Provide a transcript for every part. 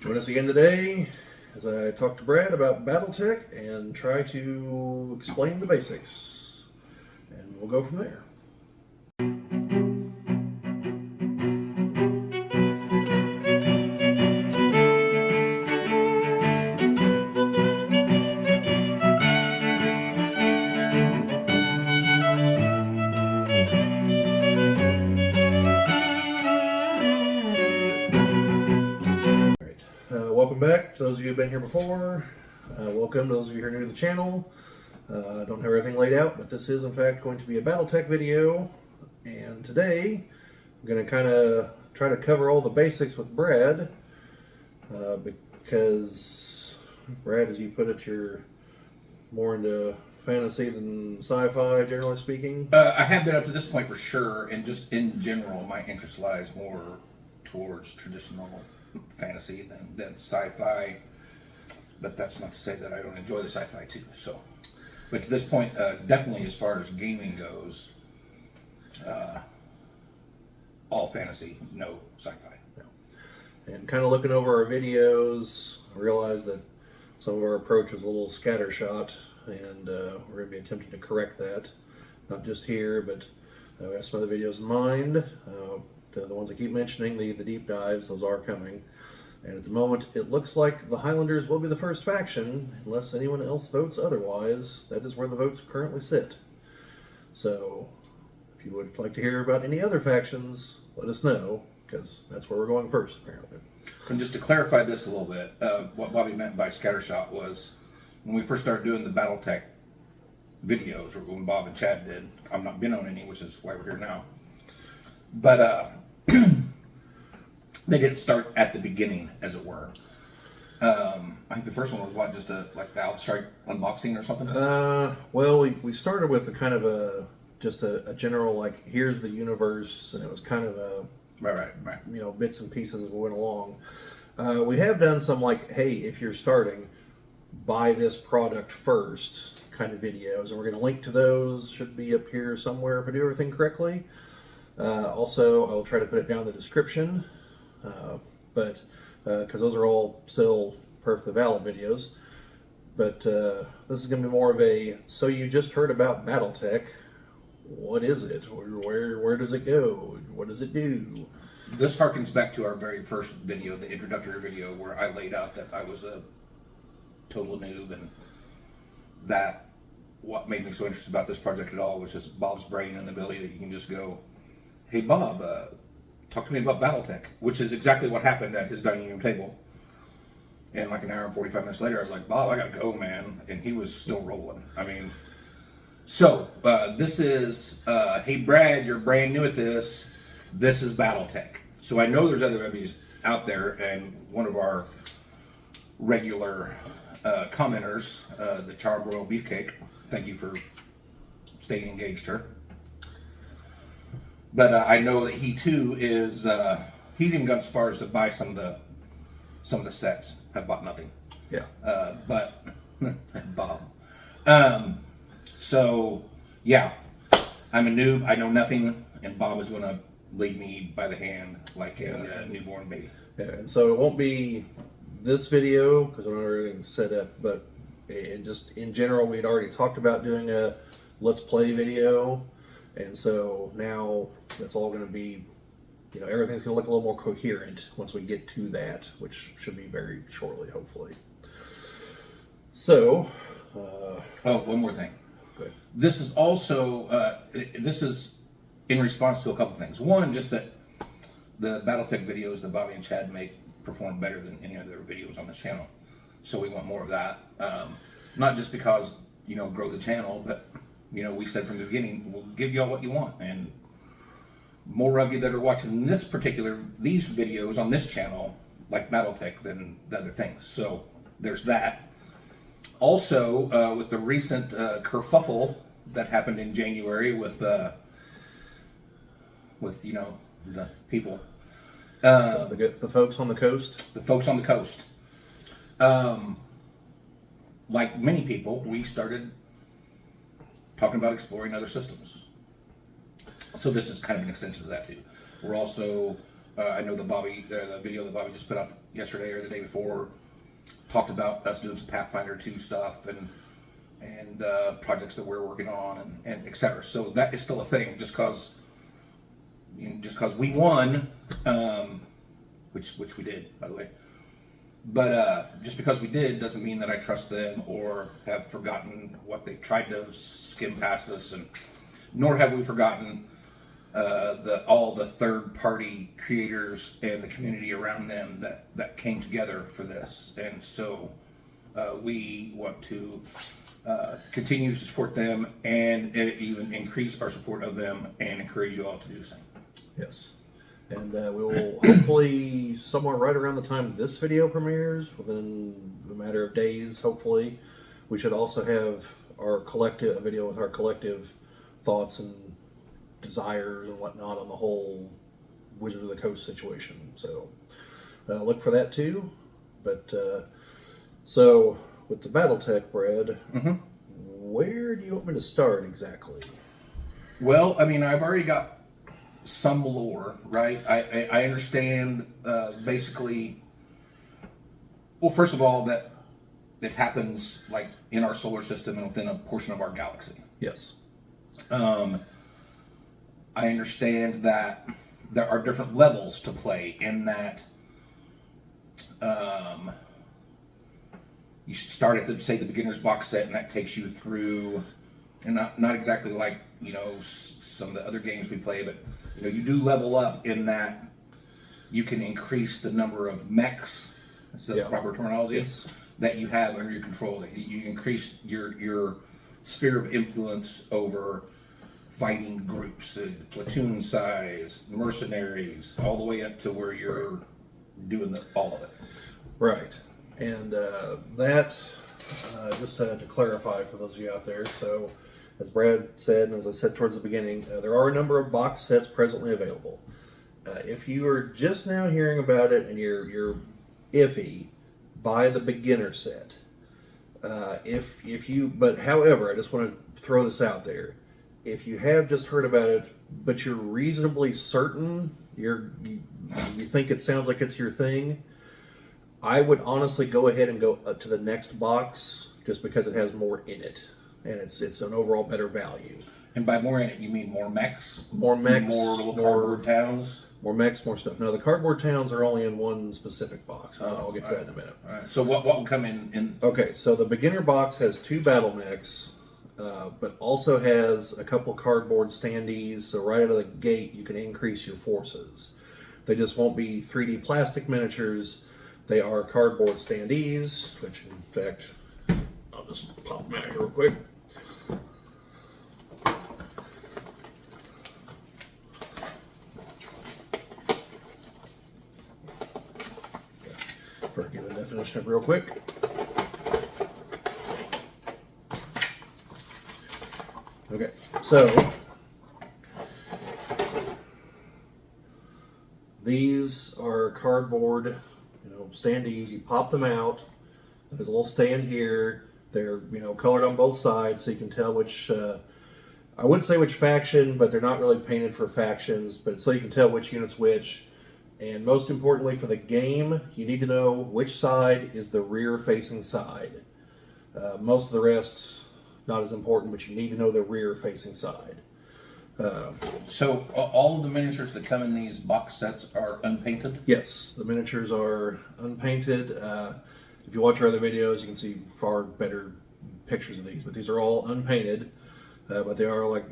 Join us again today as I talk to Brad about BattleTech and try to explain the basics. And we'll go from there. Welcome back to those of you who've been here before. Welcome to those of you who are new to the channel. I don't have everything laid out, but this is in fact going to be a BattleTech video. And today I'm going to kind of try to cover all the basics with Brad. Because Brad, as you put it, you're more into fantasy than sci-fi, generally speaking. I have been up to this point for sure, and just in general, my interest lies more towards traditional fantasy than sci-fi. But that's not to say that I don't enjoy the sci-fi too. So, but to this point, definitely as far as gaming goes, all fantasy, no sci-fi. Yeah. And kind of looking over our videos, I realized that some of our approach was a little scattershot, and we're going to be attempting to correct that. Not just here, but we have some other videos in mind. The ones I keep mentioning, the deep dives, those are coming. And at the moment, it looks like the Highlanders will be the first faction, unless anyone else votes otherwise. That is where the votes currently sit. So, if you would like to hear about any other factions, let us know, because that's where we're going first, apparently. And just to clarify this a little bit, what Bobby meant by scattershot was when we first started doing the BattleTech videos, or when Bob and Chad did. I'm not been on any, which is why we're here now. But they didn't start at the beginning, as it were. I think the first one was what, just like the Outstrike unboxing or something. Well, we started with a kind of a general, like, here's the universe, and it was kind of a right. You know, bits and pieces as we went along. We have done some, like, hey, if you're starting, buy this product first kind of videos, and we're going to link to those. Should be up here somewhere if I do everything correctly. Also, I'll try to put it down in the description, but because those are all still perfectly valid videos. But this is going to be more of a, so you just heard about BattleTech. What is it? Where does it go? What does it do? This harkens back to our very first video, the introductory video, where I laid out that I was a total noob, and that what made me so interested about this project at all was just Bob's brain and the ability that you can just go, hey Bob, talk to me about BattleTech, which is exactly what happened at his dining room table. And like an hour and 45 minutes later, I was like, Bob, I gotta go, man. And he was still rolling. I mean, so this is, hey Brad, you're brand new at this. This is BattleTech. So I know there's other reviews out there, and one of our regular commenters, the Charbroiled Beefcake, thank you for staying engaged, her. But I know that he too is, he's even gone as far as to buy some of the sets. Have bought nothing. Yeah. But Bob. So yeah, I'm a noob. I know nothing, and Bob is going to lead me by the hand like a newborn baby. Yeah, and so it won't be this video because I don't have everything set up, but just in general, we'd already talked about doing a Let's Play video. And so now that's all going to be, you know, everything's going to look a little more coherent once we get to that, which should be very shortly, hopefully. So, oh, one more thing. Good. This is also, this is in response to a couple things. One, just that the BattleTech videos that Bobby and Chad make perform better than any other videos on this channel. So we want more of that. Not just because, you know, grow the channel, but you know, we said from the beginning, we'll give you all what you want, and more of you that are watching these videos on this channel like BattleTech than the other things. So there's that. Also, with the recent kerfuffle that happened in January with you know, the people, the folks on the coast. The folks on the coast. Like many people, we started talking about exploring other systems. So this is kind of an extension of that too. We're also, I know the video that Bobby just put out yesterday or the day before, talked about us doing some Pathfinder 2 stuff and projects that we're working on and et cetera. So that is still a thing. Just cause we won, which we did, by the way. But just because we did doesn't mean that I trust them or have forgotten what they tried to skim past us, and nor have we forgotten all the third-party creators and the community around them that came together for this. And so we want to continue to support them and even increase our support of them and encourage you all to do the same. Yes. And we will hopefully, somewhere right around the time this video premieres, within a matter of days, hopefully, we should also have a video with our collective thoughts and desires and whatnot on the whole Wizard of the Coast situation. So look for that too. But so with the BattleTech, Brad, where do you want me to start exactly? Well, I mean, I've already got some lore, right? I understand basically. Well, first of all, that it happens like in our solar system and within a portion of our galaxy. Yes. I understand that there are different levels to play in that. You start at the beginner's box set, and that takes you through, and not exactly like some of the other games we play, but you do level up in that you can increase the number of mechs, is that the proper terminology? Yes. That you have under your control. That you increase your sphere of influence over fighting groups, platoon size, mercenaries, all the way up to where you're doing all of it. Right. And that, just to clarify for those of you out there, so as Brad said, and as I said towards the beginning, there are a number of box sets presently available. If you are just now hearing about it and you're iffy, buy the beginner set. But however, I just want to throw this out there. If you have just heard about it, but you're reasonably certain, you think it sounds like it's your thing, I would honestly go ahead and go up to the next box just because it has more in it. And it's an overall better value. And by more in it, you mean more mechs? More mechs. More little cardboard towns? More mechs, more stuff. No, the cardboard towns are only in one specific box. I'll get to that in a minute. All right. So what will come in? Okay, so the beginner box has 2 Battlemechs, but also has a couple cardboard standees. So right out of the gate, you can increase your forces. They just won't be 3D plastic miniatures. They are cardboard standees, which in fact, I'll just pop them out here real quick. Give a definition of real quick. Okay, so these are cardboard, standees. You pop them out. There's a little stand here. They're colored on both sides, so you can tell which. I wouldn't say which faction, but they're not really painted for factions. But so you can tell which unit's which. And most importantly for the game, you need to know which side is the rear-facing side. Most of the rest, not as important, but you need to know the rear-facing side. So all of the miniatures that come in these box sets are unpainted? Yes, the miniatures are unpainted. If you watch our other videos, you can see far better pictures of these. But these are all unpainted, but they are like,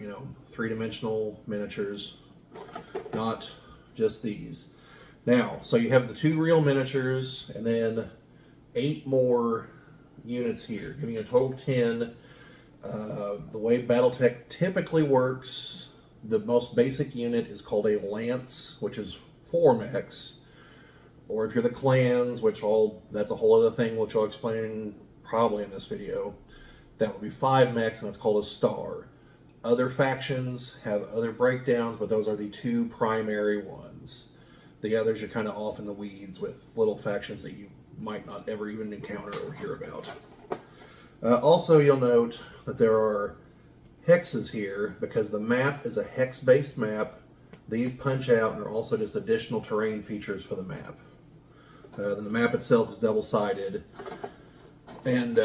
3-dimensional miniatures, not just these. Now, so you have the 2 real miniatures and then 8 more units here, giving you a total of 10. The way BattleTech typically works, the most basic unit is called a lance, which is 4 mechs. Or if you're the clans, that's a whole other thing, which I'll explain probably in this video, that would be 5 mechs, and that's called a star. Other factions have other breakdowns, but those are the 2 primary ones. The others are kind of off in the weeds with little factions that you might not ever even encounter or hear about. Also, you'll note that there are hexes here because the map is a hex-based map. These punch out and are also just additional terrain features for the map. Then the map itself is double-sided. And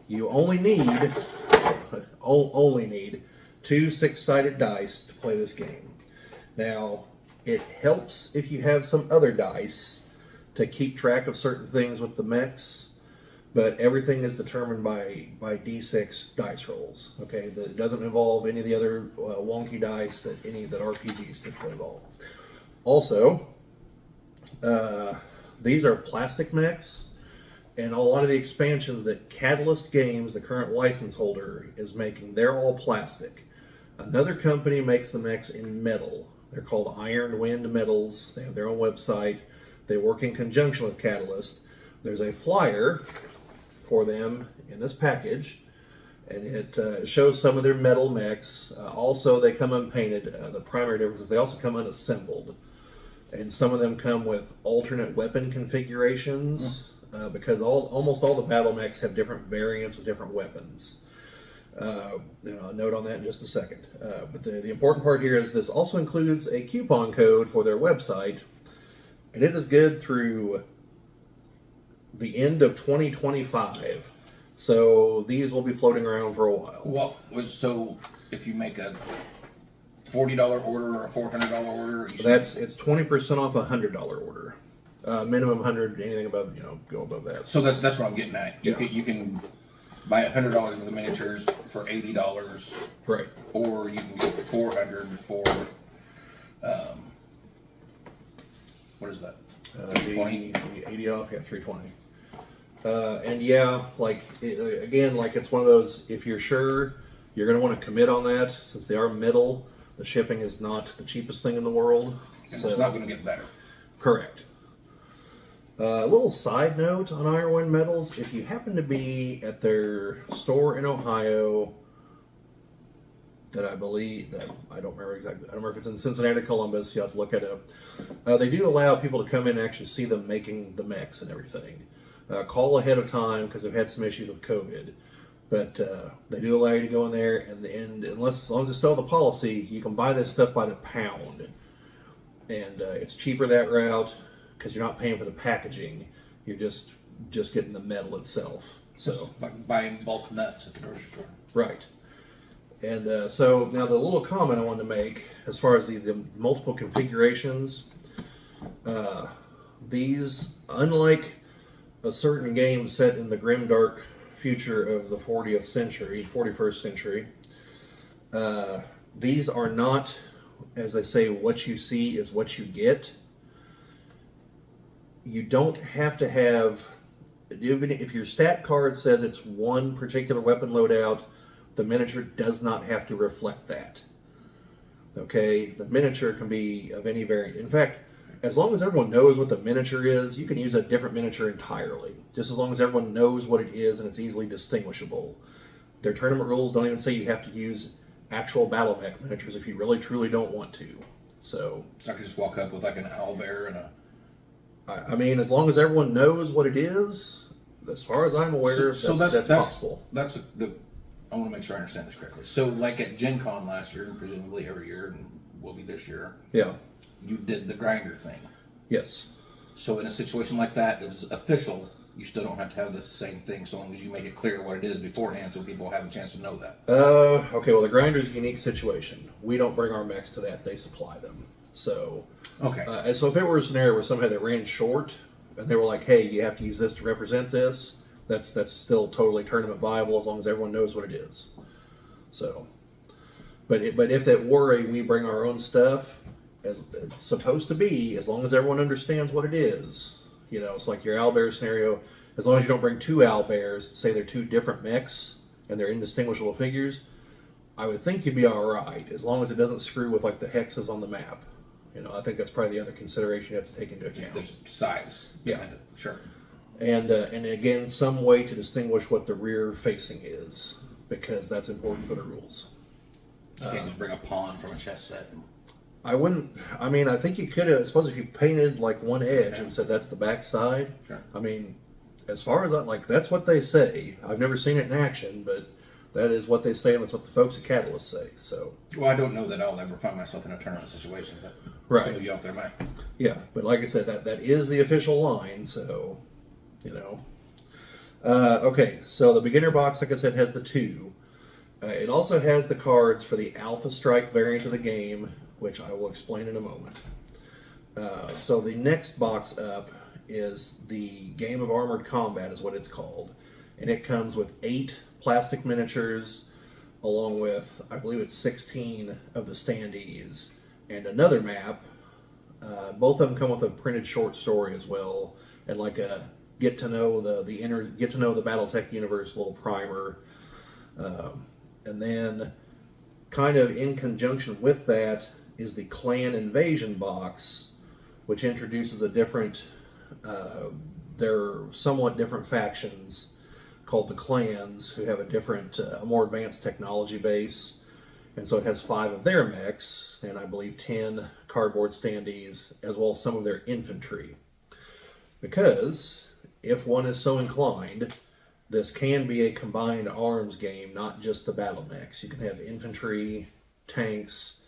you only need 2 6-sided dice to play this game. Now, it helps if you have some other dice to keep track of certain things with the mechs, but everything is determined by D6 dice rolls. Okay, that doesn't involve any of the other wonky dice that RPGs typically involve. Also, these are plastic mechs, and a lot of the expansions that Catalyst Games, the current license holder, is making, they're all plastic. Another company makes the mechs in metal. They're called Iron Wind Metals. They have their own website. They work in conjunction with Catalyst. There's a flyer for them in this package, and it shows some of their metal mechs. Also, they come unpainted. The primary difference is they also come unassembled. And some of them come with alternate weapon configurations because almost all the battle mechs have different variants with different weapons. I'll note on that in just a second. But the important part here is this also includes a coupon code for their website, and it is good through the end of 2025. So these will be floating around for a while. Well, so if you make a $40 order or a $400 order, it's 20% off a $100 order. Minimum 100, anything above, go above that. So that's what I'm getting at. Yeah. You can buy $100 worth of miniatures for $80, right? Or you can get $400 for what is that? 20, 80 off, yeah, 320. And yeah, it's one of those. If you're sure you're going to want to commit on that, since they are metal, the shipping is not the cheapest thing in the world. And it's not going to get better. Correct. A little side note on Iron Wind Metals: if you happen to be at their store in Ohio, that I believe that I don't remember exactly. I don't remember if it's in Cincinnati, Columbus. You have to look it up. They do allow people to come in and actually see them making the mechs and everything. Call ahead of time because they've had some issues with COVID. But they do allow you to go in there, and as long as it's still the policy, you can buy this stuff by the pound, and it's cheaper that route because you're not paying for the packaging. You're just getting the metal itself. So like buying bulk nuts at the grocery store. Right. And so now the little comment I wanted to make as far as the multiple configurations, these, unlike a certain game set in the grimdark future of the 41st century, these are not, as they say, what you see is what you get. You don't have to have, even if your stat card says it's one particular weapon loadout, the miniature does not have to reflect that. Okay, the miniature can be of any variant. In fact, as long as everyone knows what the miniature is, you can use a different miniature entirely. Just as long as everyone knows what it is and it's easily distinguishable. Their tournament rules don't even say you have to use actual Battlemech miniatures if you really truly don't want to. So I could just walk up with like an owlbear and a. I mean, as long as everyone knows what it is, as far as I'm aware, that's possible. That's the. I want to make sure I understand this correctly. So, like at Gen Con last year, and presumably every year, and will be this year. Yeah. You did the grinder thing. Yes. So in a situation like that is official, you still don't have to have the same thing so long as you make it clear what it is beforehand so people have a chance to know that. Okay, well the grinder's a unique situation. We don't bring our mechs to that, they supply them. So okay. And so if it were a scenario where somebody that ran short and they were like, hey, you have to use this to represent this, that's still totally tournament viable as long as everyone knows what it is. So but if it were we bring our own stuff, as it's supposed to be, as long as everyone understands what it is. It's like your owlbear scenario. As long as you don't bring two owlbears, say they're two different mechs and they're indistinguishable figures, I would think you'd be all right, as long as it doesn't screw with like the hexes on the map. I think that's probably the other consideration you have to take into account. There's size. Yeah, sure. And again, some way to distinguish what the rear facing is, because that's important for the rules. You can't just bring a pawn from a chess set. I wouldn't. I mean, I think you could. I suppose if you painted like one edge and said that's the back side. Sure. I mean, as far as that's what they say. I've never seen it in action, but That is what they say, and that's what the folks at Catalyst say. So, well, I don't know that I'll ever find myself in a tournament situation, but right. some of you out there might. Yeah, but like I said, that is the official line, so, you know. Okay, so the beginner box, like I said, has the 2. It also has the cards for the Alpha Strike variant of the game, which I will explain in a moment. So the next box up is the Game of Armored Combat, is what it's called. And it comes with 8 plastic miniatures, along with, I believe it's 16 of the standees, and another map. Both of them come with a printed short story as well, and like a get to know the BattleTech universe little primer. And then, kind of in conjunction with that, is the Clan Invasion box, which introduces a different, they're somewhat different factions called the Clans, who have a different, a more advanced technology base. And so it has 5 of their mechs, and I believe 10 cardboard standees, as well as some of their infantry. Because, if one is so inclined, this can be a combined arms game, not just the battle mechs. You can have infantry, tanks,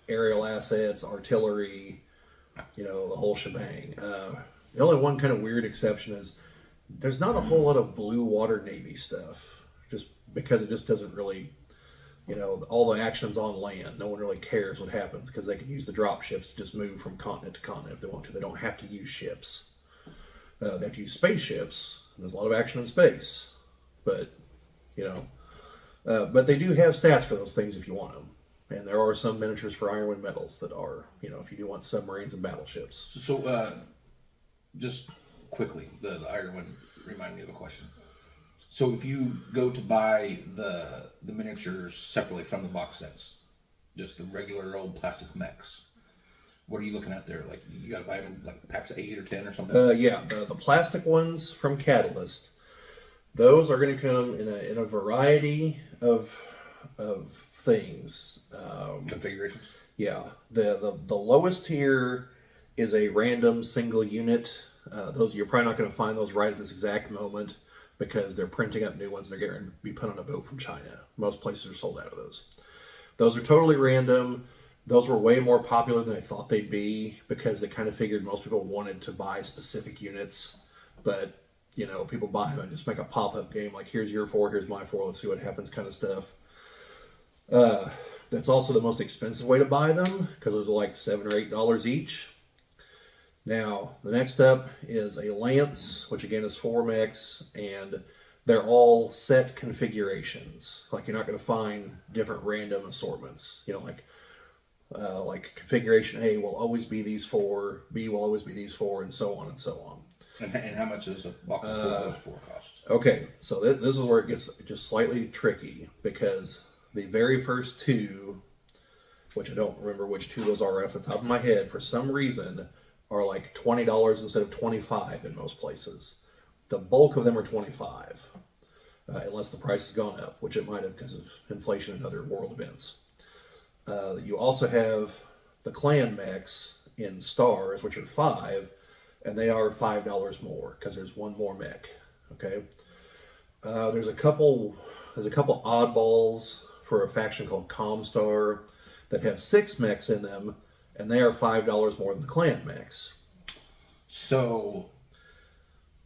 aerial assets, artillery, you know, the whole shebang. The only one kind of weird exception is there's not a whole lot of blue water Navy stuff, just because it just doesn't really, you know, all the action's on land. No one really cares what happens because they can use the drop ships to just move from continent to continent if they want to. They don't have to use ships. They have to use spaceships. There's a lot of action in space, but, you know, but they do have stats for those things if you want them. And there are some miniatures for Ironwind medals that are, you know, if you do want submarines and battleships. So, just quickly, the Ironwind reminded me of a question. So if you go to buy the miniatures separately from the box sets, just the regular old plastic mechs, what are you looking at there? Like, you got to buy them like packs of 8 or 10 or something? Yeah, the plastic ones from Catalyst, those are going to come in a variety of things. Configurations? Yeah. The lowest tier is a random single unit. Those you're probably not going to find those right at this exact moment because they're printing up new ones. They're going to be put on a boat from China. Most places are sold out of those. Those are totally random. Those were way more popular than I thought they'd be because they kind of figured most people wanted to buy specific units. But, you know, people buy them and just make a pop-up game like, here's your 4, here's my 4, let's see what happens kind of stuff. That's also the most expensive way to buy them because those are like $7 or $8 each. Now, the next up is a Lance, which again is 4 mechs, and they're all set configurations. Like, you're not going to find different random assortments. You know, like configuration A will always be these 4, B will always be these 4, and so on and so on. And how much does a box of those 4 cost? Okay, so this is where it gets just slightly tricky because the very first 2, which I don't remember which 2 those are off the top of my head, for some reason are like $20 instead of $25 in most places. The bulk of them are $25, unless the price has gone up, which it might have because of inflation and other world events. You also have the Clan mechs in stars, which are $5, and they are $5 more because there's one more mech. Okay, there's a couple oddballs for a faction called Comstar that have 6 mechs in them, and they are $5 more than the Clan mechs. So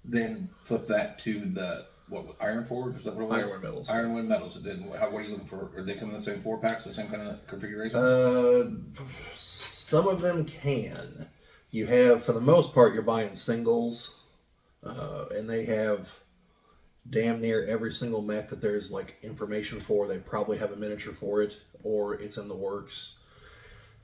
then flip that to the Iron Forge? Is that what it was? Ironwind medals. Ironwind medals. Then what are you looking for? Are they coming in the same 4 packs, the same kind of configurations? Some of them can. You have, for the most part, you're buying singles, and they have damn near every single mech that there's like information for. They probably have a miniature for it, or it's in the works.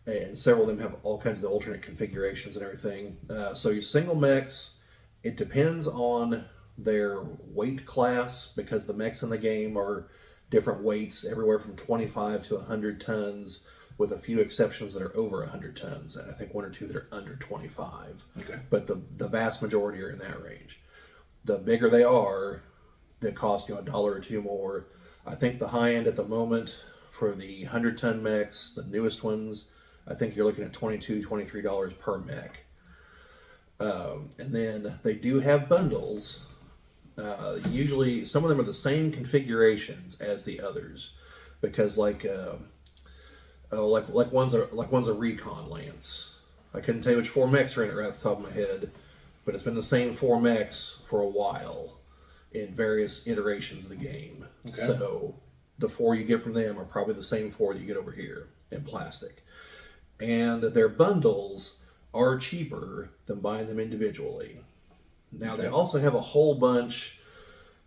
And several of them have all kinds of alternate configurations and everything. So your single mechs, it depends on their weight class because the mechs in the game are different weights, everywhere from 25 to 100 tons, with a few exceptions that are over 100 tons, and I think 1 or 2 that are under 25. Okay. But the vast majority are in that range. The bigger they are, they cost you $1 or $2 more. I think the high end at the moment for the 100-ton mechs, the newest ones, I think you're looking at $22, $23 per mech. And then they do have bundles Usually, some of them are the same configurations as the others, because one's a recon lance. I couldn't tell you which 4 mechs are in it right off the top of my head, but it's been the same 4 mechs for a while in various iterations of the game. Okay. So the 4 you get from them are probably the same 4 that you get over here in plastic. And their bundles are cheaper than buying them individually. Now, they also have a whole bunch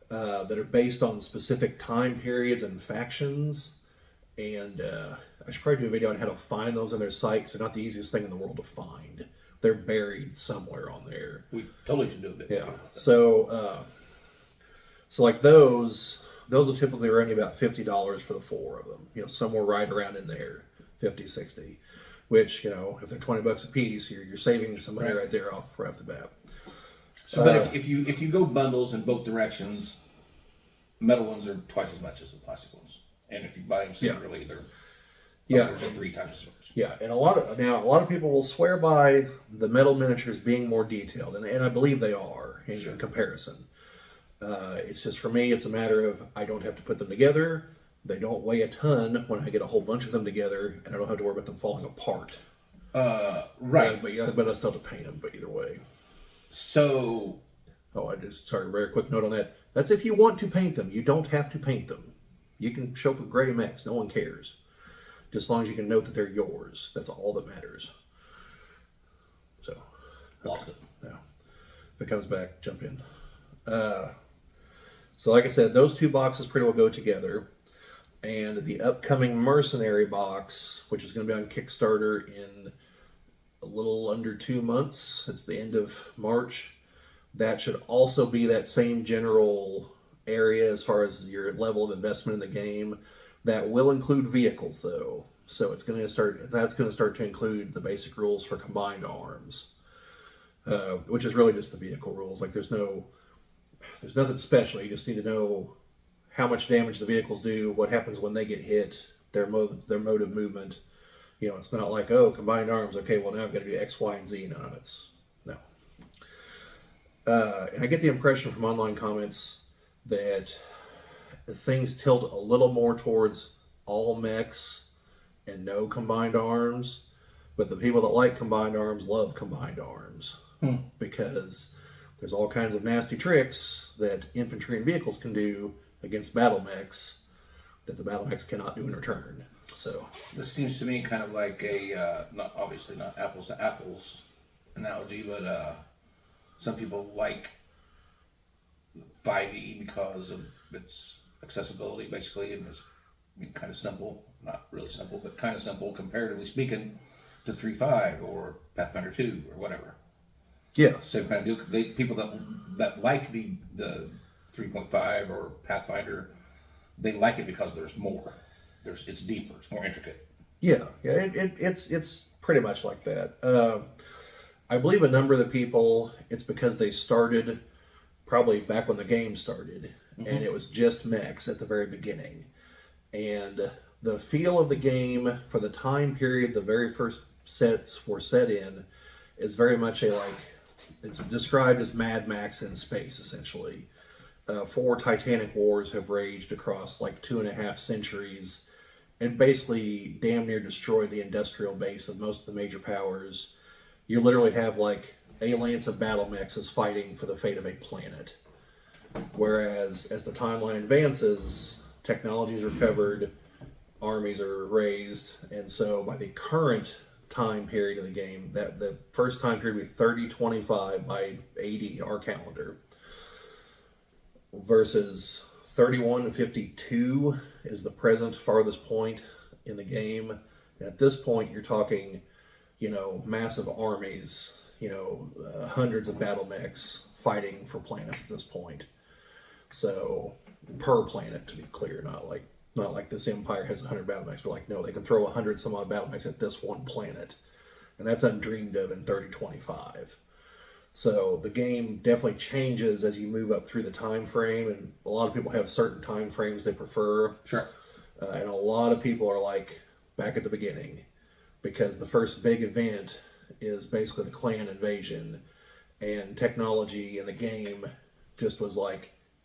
that are based on specific time periods and factions. And I should probably do a video on how to find those on their site, 'cause they're not the easiest thing in the world to find. They're buried somewhere on there. We totally should do a video. Yeah. So like those will typically run you about $50 for the 4 of them. You know, somewhere right around in there, 50, 60. Which, you know, if they're $20 a piece, you're saving some money right there off the bat. So, but if you go bundles in both directions, metal ones are twice as much as the plastic ones, and if you buy them separately, they're 3 times as much. Yeah, and a lot of people will swear by the metal miniatures being more detailed, and I believe they are in comparison. It's just, for me, it's a matter of I don't have to put them together. They don't weigh a ton when I get a whole bunch of them together, and I don't have to worry about them falling apart. Right. But I still have to paint them, but either way. So... sorry, very quick note on that. That's if you want to paint them. You don't have to paint them. You can show up with gray mechs. No one cares. Just as long as you can note that they're yours. That's all that matters. So. Lost it. Yeah. If it comes back, jump in. So like I said, those 2 boxes pretty well go together. And the upcoming Mercenary box, which is going to be on Kickstarter in a little under 2 months. It's the end of March. That should also be that same general area as far as your level of investment in the game. That will include vehicles, though. So that's going to start to include the basic rules for combined arms, which is really just the vehicle rules. Like there's nothing special. You just need to know how much damage the vehicles do, what happens when they get hit, their mode of movement. You know, it's not like, oh, combined arms. Okay, well now I've got to do X, Y, and Z. No. And I get the impression from online comments that things tilt a little more towards all mechs and no combined arms, but the people that like combined arms love combined arms because there's all kinds of nasty tricks that infantry and vehicles can do against battle mechs that the battle mechs cannot do in return. So this seems to me kind of like a not apples to apples analogy, but some people like 5e because of its accessibility, basically, and it's kind of simple. Not really simple, but kind of simple, comparatively speaking, to 3.5 or Pathfinder 2 or whatever. Yeah. Same kind of deal. People that like the 3.5 or Pathfinder, they like it because there's more. It's deeper. It's more intricate. Yeah. It's pretty much like that. I believe a number of the people, it's because they started probably back when the game started, and it was just mechs at the very beginning. And the feel of the game for the time period the very first sets were set in is very much it's described as Mad Max in space, essentially. 4 titanic wars have raged across 2.5 centuries and basically damn near destroyed the industrial base of most of the major powers. You literally have a lance of battle mechs is fighting for the fate of a planet. Whereas as the timeline advances, technology is recovered, armies are raised, and so by the current time period of the game, that the first time period would be 3025 by AD, our calendar, versus 3152 is the present farthest point in the game. And at this point, you're talking, massive armies, hundreds of battle mechs fighting for planets at this point. So per planet, to be clear, not like this empire has 100 battle mechs, but no, they can throw 100 some odd battle mechs at this one planet, and that's undreamed of in 3025. So the game definitely changes as you move up through the time frame, and a lot of people have certain time frames they prefer. Sure. And a lot of people are back at the beginning, because the first big event is basically the clan invasion, and technology in the game just was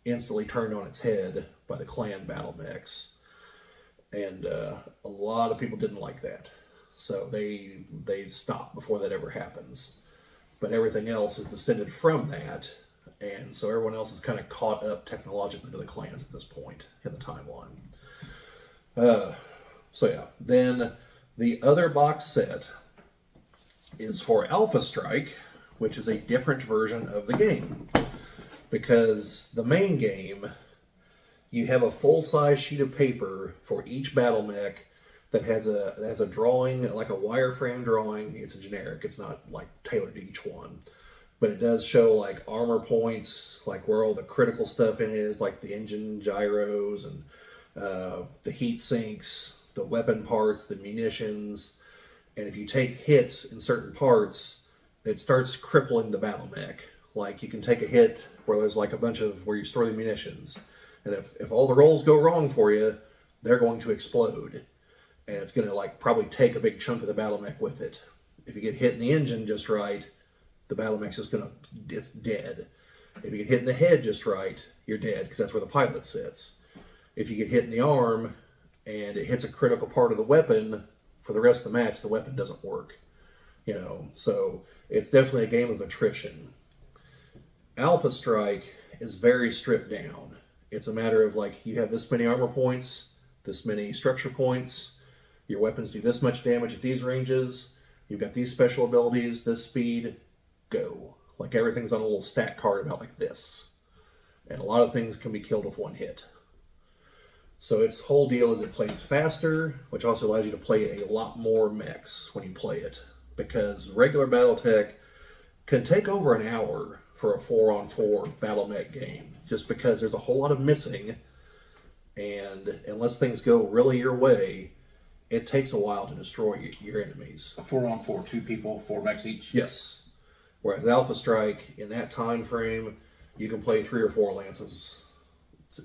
instantly turned on its head by the clan battle mechs. And a lot of people didn't like that. So they stop before that ever happens. But everything else is descended from that, and so everyone else is kind of caught up technologically to the clans at this point in the timeline. So yeah, then the other box set is for Alpha Strike, which is a different version of the game. Because the main game, you have a full-size sheet of paper for each battle mech that has a drawing, like a wireframe drawing. It's a generic. It's not like tailored to each one. But it does show like armor points, like where all the critical stuff in it is, like the engine gyros and the heat sinks, the weapon parts, the munitions. And if you take hits in certain parts, it starts crippling the battle mech. Like you can take a hit where there's like a bunch of where you store the munitions. And if all the rolls go wrong for you, they're going to explode. And it's going to like probably take a big chunk of the battle mech with it. If you get hit in the engine just right, the battle mech's just it's dead. If you get hit in the head just right, you're dead because that's where the pilot sits. If you get hit in the arm and it hits a critical part of the weapon, for the rest of the match, the weapon doesn't work. You know, so it's definitely a game of attrition. Alpha Strike is very stripped down. It's a matter of like, you have this many armor points, this many structure points, your weapons do this much damage at these ranges, you've got these special abilities, this speed, go. Like everything's on a little stat card about like this. And a lot of things can be killed with one hit. So its whole deal is it plays faster, which also allows you to play a lot more mechs when you play it. Because regular BattleTech can take over an hour for a 4-on-4 battle mech game. Just because there's a whole lot of missing. And unless things go really your way, it takes a while to destroy your enemies. A 4-on-4, 2 people, 4 mechs each? Yes. Whereas Alpha Strike, in that time frame, you can play 3 or 4 lances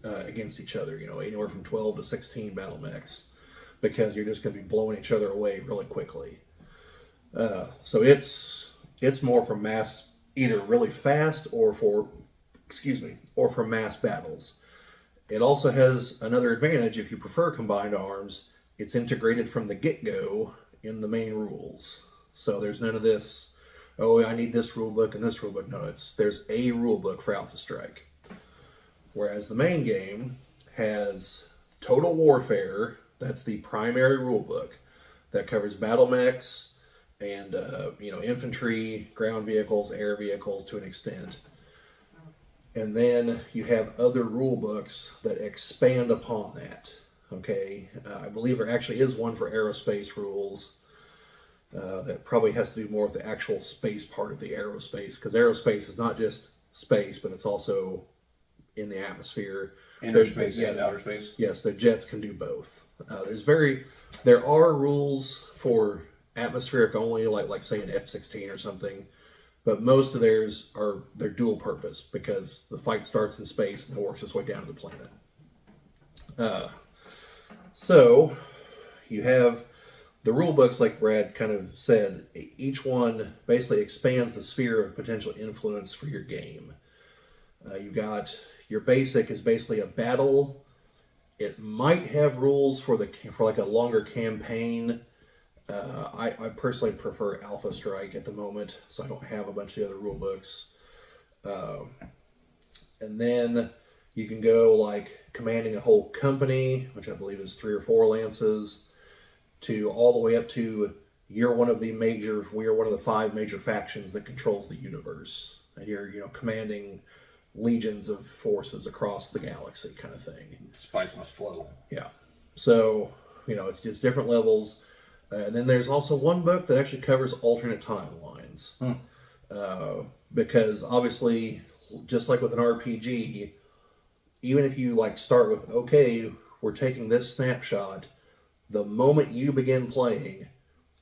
against each other, you know, anywhere from 12 to 16 battle mechs, because you're just going to be blowing each other away really quickly. So it's more for mass, either really fast or for mass battles. It also has another advantage if you prefer combined arms. It's integrated from the get-go in the main rules. So there's none of this, oh, I need this rule book and this rule book. No, there's a rule book for Alpha Strike. Whereas the main game has Total Warfare, that's the primary rule book, that covers battle mechs and infantry, ground vehicles, air vehicles to an extent. And then you have other rule books that expand upon that. Okay, I believe there actually is one for aerospace rules that probably has to do more with the actual space part of the aerospace, because aerospace is not just space, but it's also in the atmosphere. Inner space and outer space? Yes, the jets can do both. There are rules for atmospheric only, like say an F-16 or something, but most of they're dual purpose because the fight starts in space and it works its way down to the planet. So you have the rule books, like Brad kind of said, each one basically expands the sphere of potential influence for your game. You've got your basic is basically a battle. It might have rules for like a longer campaign. I personally prefer Alpha Strike at the moment, so I don't have a bunch of the other rule books. And then you can go like commanding a whole company, which I believe is 3 or 4 lances, to all the way up to we're one of the 5 major factions that controls the universe, and you're commanding legions of forces across the galaxy, kind of thing. Spice must flow. Yeah. So it's just different levels. And then there's also one book that actually covers alternate timelines. Because obviously, just like with an RPG, even if you start with, okay, we're taking this snapshot, the moment you begin playing,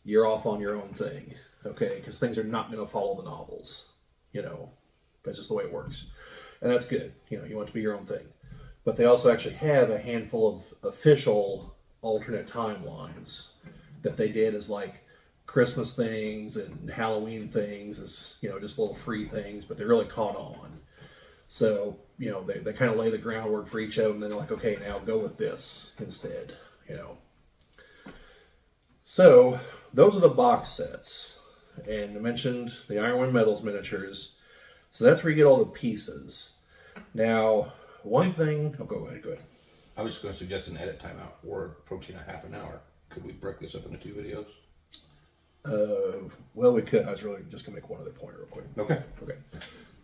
you're off on your own thing. Okay? Because things are not going to follow the novels. That's just the way it works. And that's good. You want it to be your own thing. But they also actually have a handful of official alternate timelines that they did as Christmas things and Halloween things, as just little free things, but they really caught on. So, you know, they kind of lay the groundwork for each of them, and then they're like, okay, now go with this instead, you know. So, those are the box sets. And I mentioned the Iron Wind Metals miniatures. So that's where you get all the pieces. Now, one thing... Oh, go ahead. I was just going to suggest an edit timeout. We're approaching a half an hour. Could we break this up into 2 videos? Well, we could. I was really just going to make one other point real quick. Okay.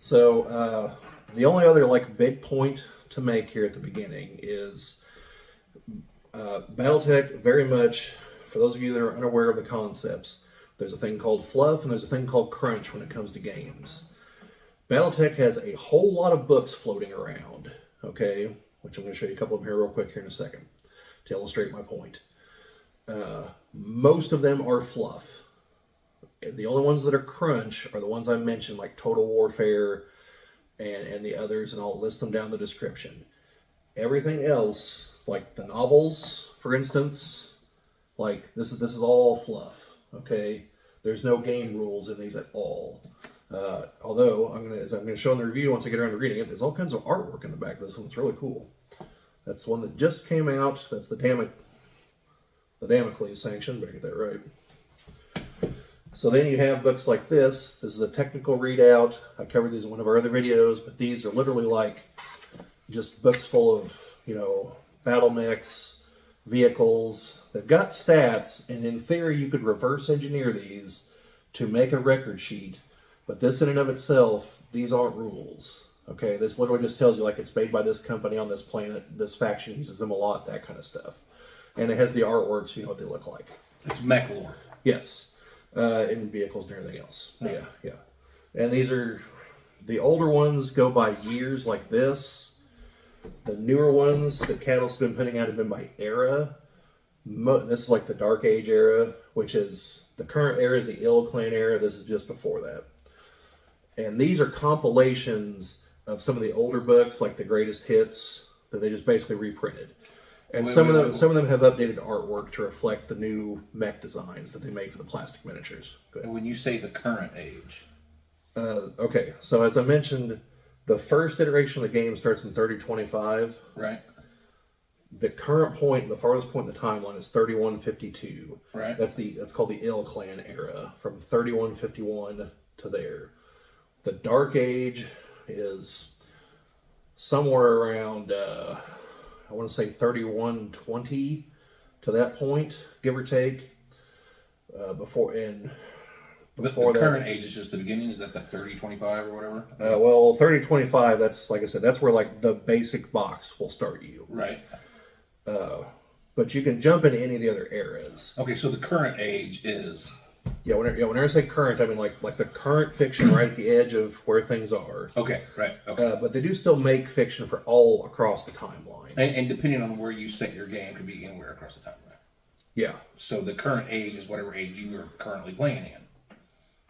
So, the only other, like, big point to make here at the beginning is BattleTech very much, for those of you that are unaware of the concepts, there's a thing called fluff and there's a thing called crunch when it comes to games. BattleTech has a whole lot of books floating around, okay, which I'm going to show you a couple of them here real quick here in a second to illustrate my point. Most of them are fluff. The only ones that are crunch are the ones I mentioned, like Total Warfare and the others, and I'll list them down in the description. Everything else, like the novels, for instance, like this is all fluff, okay? There's no game rules in these at all. Although, as I'm going to show in the review once I get around to reading it, there's all kinds of artwork in the back of this one. It's really cool. That's the one that just came out. That's the Damocles sanction. Better get that right. So then you have books like this. This is a technical readout. I covered these in one of our other videos, but these are literally like just books full of, you know, battle mechs, vehicles. They've got stats, and in theory you could reverse engineer these to make a record sheet. But this in and of itself, these aren't rules. Okay, this literally just tells you like it's made by this company on this planet, this faction uses them a lot, that kind of stuff. And it has the artwork so you know what they look like. It's mech lore. Yes. And vehicles and everything else. Yeah. And these are, the older ones go by years like this. The newer ones that Cattle's been putting out have been by era. This is like the Dark Age era, which is, the current era is the Ilclan era. This is just before that. And these are compilations of some of the older books, like the greatest hits, that they just basically reprinted. And some of them have updated artwork to reflect the new mech designs that they made for the plastic miniatures. When you say the current age, okay, so as I mentioned, the first iteration of the game starts in 3025. Right. The current point, the farthest point in the timeline is 3152. Right. That's called the Ilclan era, from 3151 to there. The Dark Age is somewhere around, I want to say 3120 to that point, give or take. Before the current age is just the beginning. Is that the 3025 or whatever? Well, 3025. That's, like I said, that's where like the basic box will start you. Right. But you can jump into any of the other eras. Okay, so the current age is. Whenever I say current, I mean like the current fiction right at the edge of where things are. Okay, right. Okay. But they do still make fiction for all across the timeline. And depending on where you set your game, could be anywhere across the timeline. Yeah. So the current age is whatever age you are currently playing in.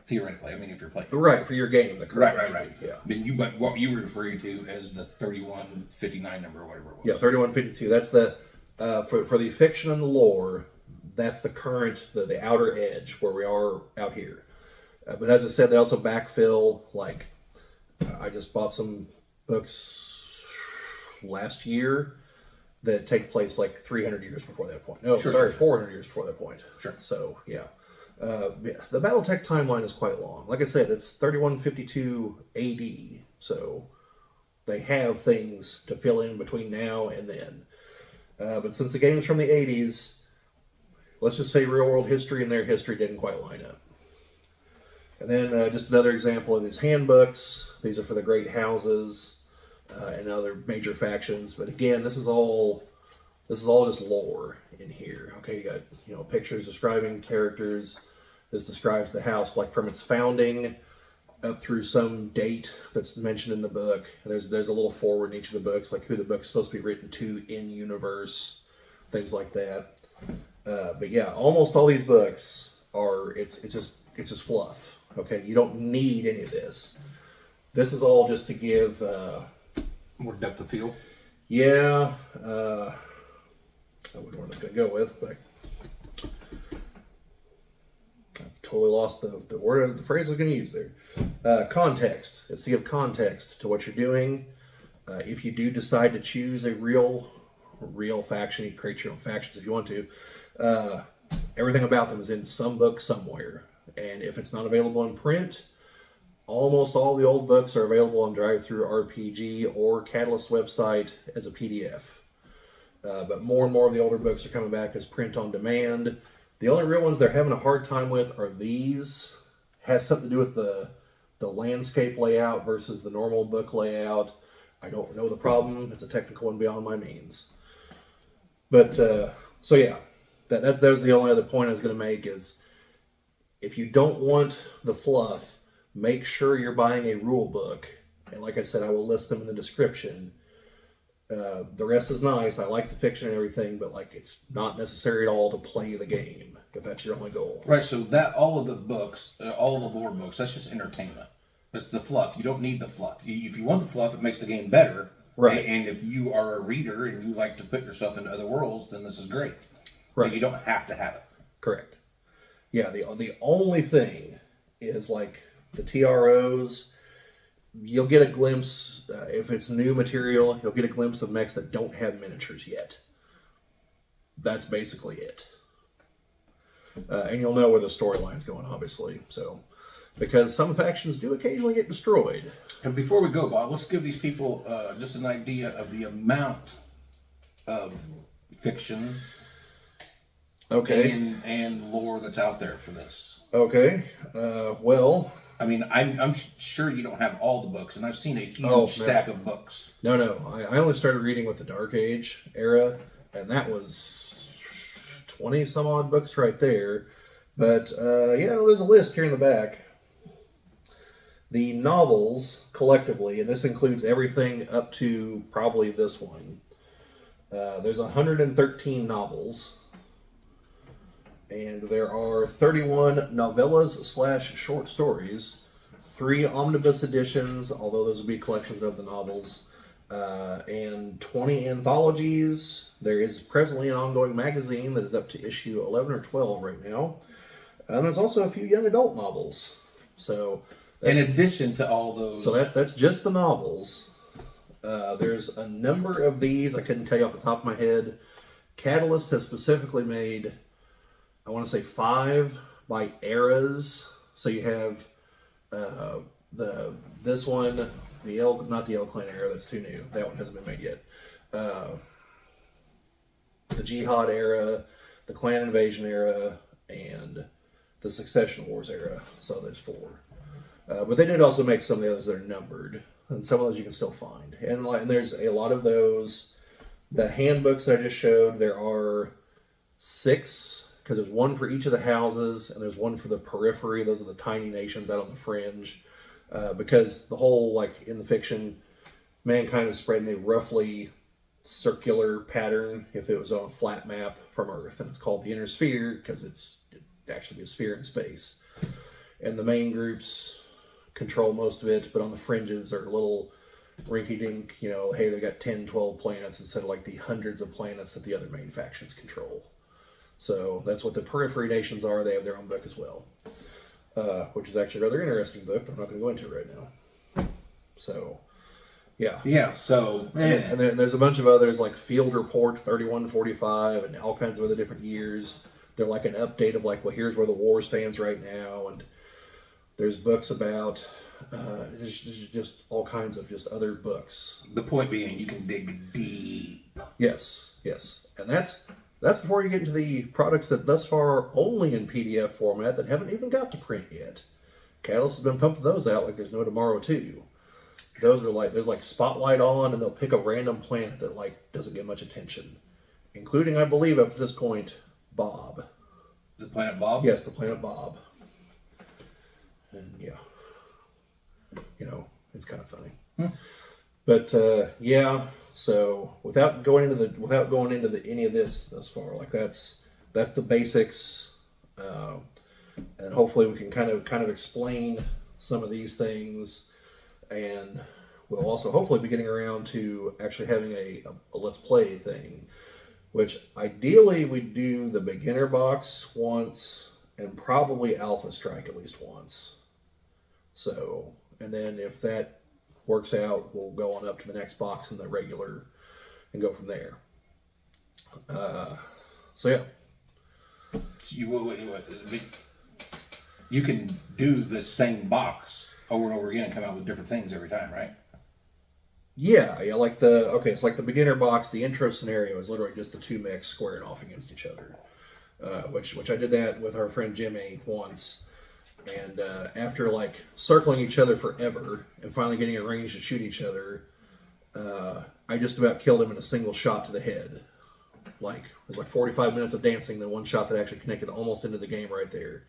Theoretically, I mean, if you're playing. Right, for your game. The current right. Yeah. But what you were referring to as the 3159 number or whatever it was. Yeah, 3152. That's the, for the fiction and the lore, that's the current, the outer edge where we are out here. But as I said, they also backfill, like, I just bought some books last year that take place like 300 years before that point. No, Sure. 400 years before that point. Sure. So, yeah. The BattleTech timeline is quite long. Like I said, it's 3152 AD, so they have things to fill in between now and then. But since the game's from the 80s, let's just say real world history and their history didn't quite line up. And then just another example of these handbooks. These are for the great houses and other major factions. But again, this is all just lore in here. Okay, you got pictures describing characters. This describes the house like from its founding up through some date that's mentioned in the book. And there's a little forward in each of the books, like who the book's supposed to be written to in universe, things like that. But yeah, almost all these books are it's just fluff. Okay, you don't need any of this. This is all just to give more depth of field. Yeah, I wouldn't know what I was going to go with, but I've totally lost the word, the phrase I was going to use there. Context. It's to give context to what you're doing. If you do decide to choose a real faction, you can create your own factions if you want to. Everything about them is in some book somewhere. And if it's not available in print, almost all the old books are available on Drive-Thru RPG or Catalyst website as a PDF. But more and more of the older books are coming back as print on demand. The only real ones they're having a hard time with are these. Has something to do with the landscape layout versus the normal book layout. I don't know the problem. It's a technical one beyond my means. But, so yeah, that was the only other point I was going to make is if you don't want the fluff, make sure you're buying a rule book. And like I said, I will list them in the description. The rest is nice. I like the fiction and everything, but like it's not necessary at all to play the game if that's your only goal. Right. So that all of the books, all of the lore books, that's just entertainment. That's the fluff. You don't need the fluff. If you want the fluff, it makes the game better. Right. And if you are a reader and you like to put yourself into other worlds, then this is great. Right. But you don't have to have it. Correct. Yeah. The only thing is like the TROs. You'll get a glimpse, if it's new material, you'll get a glimpse of mechs that don't have miniatures yet. That's basically it. And you'll know where the storyline's going, obviously. So, because some factions do occasionally get destroyed. And before we go, Bob, let's give these people just an idea of the amount of fiction and lore that's out there for this. Okay. Well... I mean, I'm sure you don't have all the books, and I've seen a huge stack of books. No. I only started reading with the Dark Age era, and that was 20 some odd books right there. But, yeah, there's a list here in the back. The novels, collectively, and this includes everything up to probably this one, there's 113 novels. And there are 31 novellas/short stories, 3 omnibus editions, although those would be collections of the novels, and 20 anthologies. There is presently an ongoing magazine that is up to issue 11 or 12 right now. And there's also a few young adult novels. So, in addition to all those... So that's just the novels. There's a number of these, I couldn't tell you off the top of my head. Catalyst has specifically made... I want to say 5 by eras. So you have this one, not the Ilclan era, that's too new. That one hasn't been made yet. The Jihad era, the Clan Invasion era, and the Succession Wars era. So there's 4. But they did also make some of the others that are numbered, and some of those you can still find. And there's a lot of those. The handbooks that I just showed, there are 6. Because there's one for each of the houses, and there's one for the periphery. Those are the tiny nations out on the fringe. Because the whole, like, in the fiction, mankind is spread in a roughly circular pattern if it was on a flat map from Earth. And it's called the inner sphere because it's actually a sphere in space. And the main groups control most of it, but on the fringes are little rinky-dink, hey, they got 10, 12 planets instead of, like, the hundreds of planets that the other main factions control. So that's what the periphery nations are. They have their own book as well, which is actually a rather interesting book, but I'm not going to go into it right now. So, yeah. Yeah, so... And then there's a bunch of others like Field Report 3145 and all kinds of other different years. They're like an update of like, well, here's where the war stands right now. And there's books about... there's just all kinds of just other books. The point being, you can dig deep. Yes. And that's before you get into the products that thus far are only in PDF format that haven't even got to print yet. Catalyst has been pumping those out like there's no tomorrow too. Those are like, there's like Spotlight on, and they'll pick a random planet that like doesn't get much attention. Including, I believe, up to this point, Bob. The planet Bob? Yes, the planet Bob. And yeah. It's kind of funny. But yeah, so without going into any of this thus far, like that's the basics, and hopefully we can kind of explain some of these things, and we'll also hopefully be getting around to actually having a let's play thing, which ideally we do the beginner box once, and probably Alpha Strike at least once. So, and then if that works out, we'll go on up to the next box in the regular and go from there. So yeah. You can do the same box over and over again and come out with different things every time, right? Yeah, like it's like the beginner box. The intro scenario is literally just the two mechs squaring off against each other, which I did that with our friend Jimmy once, and after like circling each other forever and finally getting a range to shoot each other, I just about killed him in a single shot to the head. Like it was like 45 minutes of dancing, then one shot that actually connected almost into the game right there.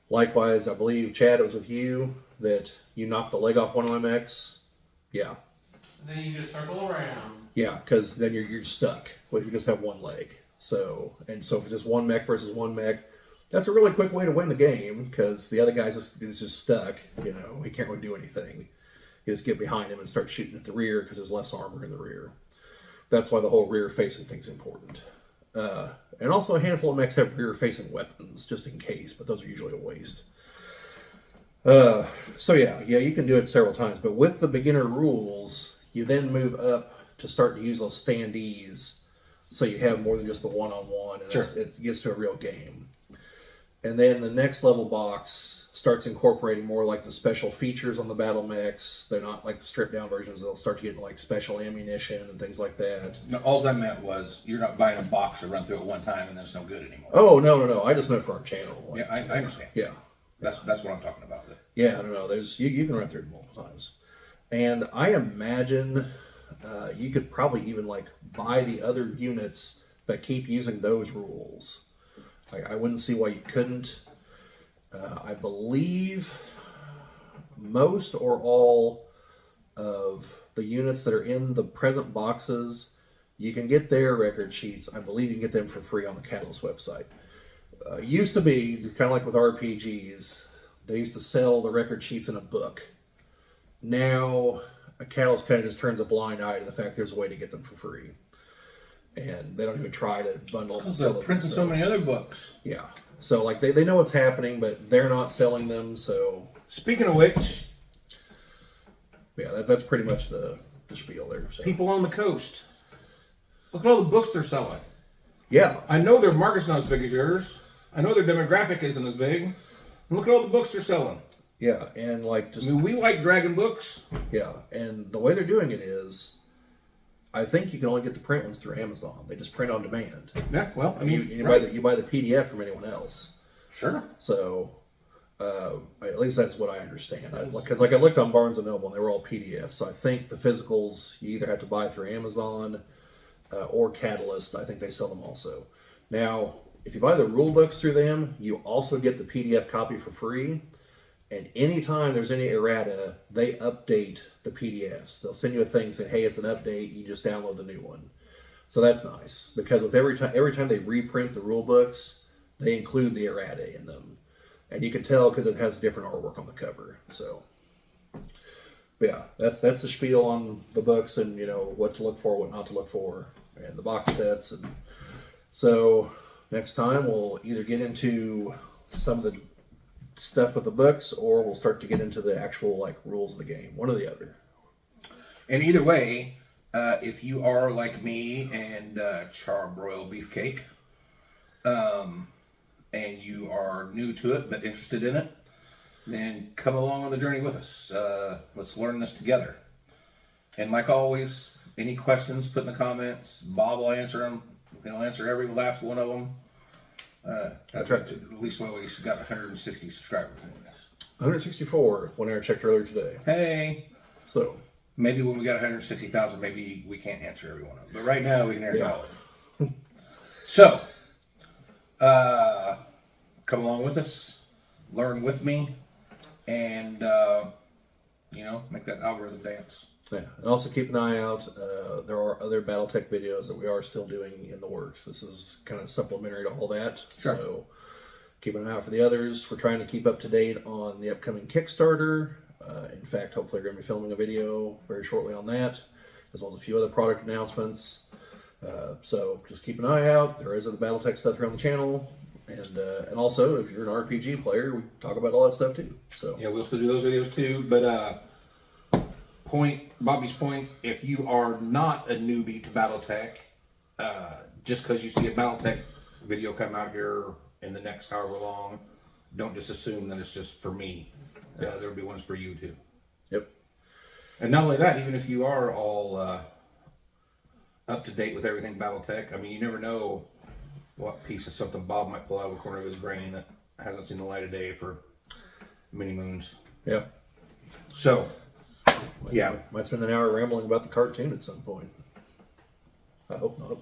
Likewise, I believe Chad, it was with you that you knocked the leg off one of my mechs. Yeah. And then you just circle around. Yeah, because then you're stuck. Well, you just have one leg. So if it's just one mech versus one mech, that's a really quick way to win the game because the other guy is just stuck. You know, he can't really do anything. You just get behind him and start shooting at the rear because there's less armor in the rear. That's why the whole rear facing thing's important. And also a handful of mechs have rear facing weapons just in case, but those are usually a waste. So yeah, you can do it several times, but with the beginner rules, you then move up to start to use those standees, so you have more than just the one-on-one, and sure. It gets to a real game. And then the next level box starts incorporating more like the special features on the battle mechs. They're not like the stripped down versions. They'll start to get like special ammunition and things like that. No, all I meant was you're not buying a box to run through at one time and then it's no good anymore. Oh, no. I just meant for our channel. Like, yeah, I understand. Yeah. That's what I'm talking about. Yeah, no. There's you can run through it multiple times. And I imagine you could probably even like buy the other units but keep using those rules. Like I wouldn't see why you couldn't. I believe most or all of the units that are in the present boxes, you can get their record sheets. I believe you can get them for free on the Catalyst website. Used to be, kind of like with RPGs, they used to sell the record sheets in a book. Now, a Catalyst kind of just turns a blind eye to the fact there's a way to get them for free. And they don't even try to bundle them and sell them. They're printing so many other books. Yeah. So, like, they know what's happening, but they're not selling them, so... Speaking of which... Yeah, that's pretty much the spiel there. So. People on the coast. Look at all the books they're selling. Yeah. I know their market's not as big as yours. I know their demographic isn't as big. And look at all the books they're selling. Yeah, and like just... I mean, we like Dragon books. Yeah, and the way they're doing it is... I think you can only get the print ones through Amazon. They just print on demand. Yeah, well, I mean... You buy the PDF from anyone else. Sure. So... at least that's what I understand. Because like I looked on Barnes & Noble and they were all PDFs. So I think the physicals you either have to buy through Amazon or Catalyst. I think they sell them also. Now, if you buy the rule books through them, you also get the PDF copy for free. And anytime there's any errata, they update the PDFs. They'll send you a thing saying, hey, it's an update. You just download the new one. So that's nice. Because with every time they reprint the rule books, they include the errata in them. And you can tell because it has different artwork on the cover. So, yeah, that's the spiel on the books and, you know, what to look for, what not to look for, and the box sets. And so next time we'll either get into some of the stuff with the books or we'll start to get into the actual, like, rules of the game. One or the other. And either way, if you are like me and Charbroiled Beefcake, and you are new to it but interested in it, then come along on the journey with us. Let's learn this together. And like always, any questions, put in the comments. Bob will answer them. He'll answer every last one of them. At least while we've got 160 subscribers in this. 164 when I checked earlier today. Hey. So maybe when we got 160,000, maybe we can't answer every one of them. But right now we can answer all of them. So, come along with us, learn with me, and, make that algorithm dance. Yeah, and also keep an eye out. There are other BattleTech videos that we are still doing in the works. This is kind of supplementary to all that. Sure. So keep an eye out for the others. We're trying to keep up to date on the upcoming Kickstarter. In fact, hopefully we're going to be filming a video very shortly on that, as well as a few other product announcements. So just keep an eye out. There is other BattleTech stuff here on the channel. And also, if you're an RPG player, we talk about all that stuff too. So Yeah, we'll still do those videos too. But Bobby's point, if you are not a newbie to BattleTech, just because you see a BattleTech video come out here in the next however long, don't just assume that it's just for me. There'll be ones for you too. Yep. And not only that, even if you are all up to date with everything BattleTech, I mean, you never know what piece of something Bob might pull out of the corner of his brain that hasn't seen the light of day for many moons. Yeah. So, yeah. Might spend an hour rambling about the cartoon at some point. I hope not.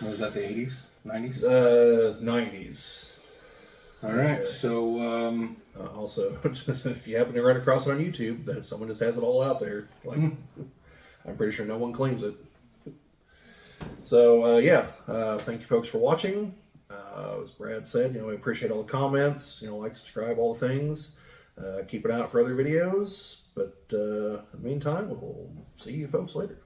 Was that the 80s? 90s? 90s. All right. So, Also, just if you happen to run across it on YouTube, that someone just has it all out there. Like, I'm pretty sure no one claims it. So, thank you folks for watching. As Brad said, we appreciate all the comments, like, subscribe, all the things. Keep an eye out for other videos. But in the meantime, we'll see you folks later.